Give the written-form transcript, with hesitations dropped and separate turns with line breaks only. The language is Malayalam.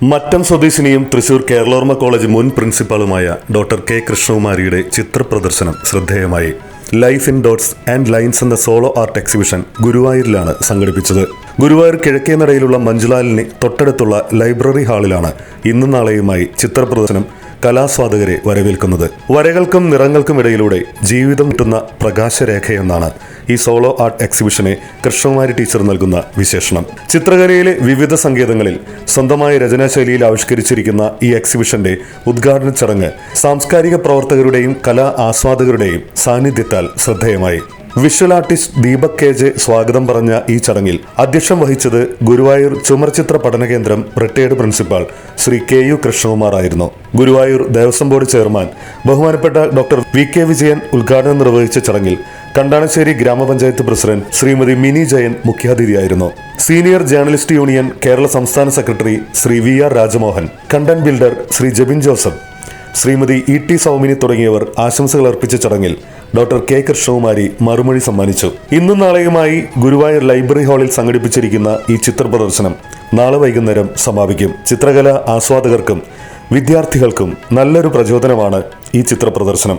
മറ്റം സ്വദേശിനിയും തൃശൂർ കേരളോർമ്മ കോളേജ് മുൻ പ്രിൻസിപ്പാളുമായ ഡോക്ടർ കെ കൃഷ്ണകുമാരിയുടെ ചിത്രപ്രദർശനം ശ്രദ്ധേയമായി. Life in dots and lines എന്ന സോളോ ആർട്ട് എക്സിബിഷൻ ഗുരുവായൂരിലാണ് സംഘടിപ്പിച്ചത്. ഗുരുവായൂർ കിഴക്കേനടയിലുള്ള മഞ്ജുലാലിന് തൊട്ടടുത്തുള്ള ലൈബ്രറി ഹാളിലാണ് ഇന്നും നാളെയുമായി ചിത്രപ്രദർശനം കലാസ്വാദകരെ വരവേൽക്കുന്നത്. വരകൾക്കും നിറങ്ങൾക്കും ഇടയിലൂടെ ജീവിതം കിട്ടുന്ന പ്രകാശരേഖയെന്നാണ് ഈ സോളോ ആർട്ട് എക്സിബിഷനെ കൃഷ്ണകുമാരി ടീച്ചർ നൽകുന്ന വിശേഷണം. ചിത്രകലയിലെ വിവിധ സങ്കേതങ്ങളിൽ സ്വന്തമായ രചനാശൈലിയിൽ ആവിഷ്കരിച്ചിരിക്കുന്ന ഈ എക്സിബിഷന്റെ ഉദ്ഘാടന ചടങ്ങ് സാംസ്കാരിക പ്രവർത്തകരുടെയും കലാ ആസ്വാദകരുടെയും സാന്നിധ്യത്താൽ ശ്രദ്ധേയമായി. Visual artist Deepak K J സ്വാഗതം പറഞ്ഞ ഈ ചടങ്ങിൽ അധ്യക്ഷം വഹിച്ചത് ഗുരുവായൂർ ചുമർചിത്ര പഠനകേന്ദ്രം retired principal Shri K U Krishnakumar ആയിരുന്നു. ഗുരുവായൂർ ദേവസ്വം ബോർഡ് ചെയർമാൻ ബഹുമാനപ്പെട്ട ഡോക്ടർ വി കെ വിജയൻ ഉദ്ഘാടനം നിർവഹിച്ച ചടങ്ങിൽ കണ്ടാണശ്ശേരി ഗ്രാമപഞ്ചായത്ത് പ്രസിഡന്റ് ശ്രീമതി മിനി ജയൻ മുഖ്യാതിഥിയായിരുന്നു. സീനിയർ ജേർണലിസ്റ്റ് യൂണിയൻ കേരള സംസ്ഥാന secretary Shri V R Rajamohan, content builder Shri Jebin Joseph, Shrimati E T Saumini തുടങ്ങിയവർ ആശംസകൾ അർപ്പിച്ച ചടങ്ങിൽ ഡോക്ടർ കെ കൃഷ്ണകുമാരി മറുമൊഴി സമ്മാനിച്ചു. ഇന്നും നാളെയുമായി ഗുരുവായൂർ ലൈബ്രറി ഹാളിൽ സംഘടിപ്പിച്ചിരിക്കുന്ന ഈ ചിത്രപ്രദർശനം നാളെ വൈകുന്നേരം സമാപിക്കും. ചിത്രകലാ ആസ്വാദകർക്കും വിദ്യാർത്ഥികൾക്കും നല്ലൊരു പ്രചോദനമാണ് ഈ ചിത്രപ്രദർശനം.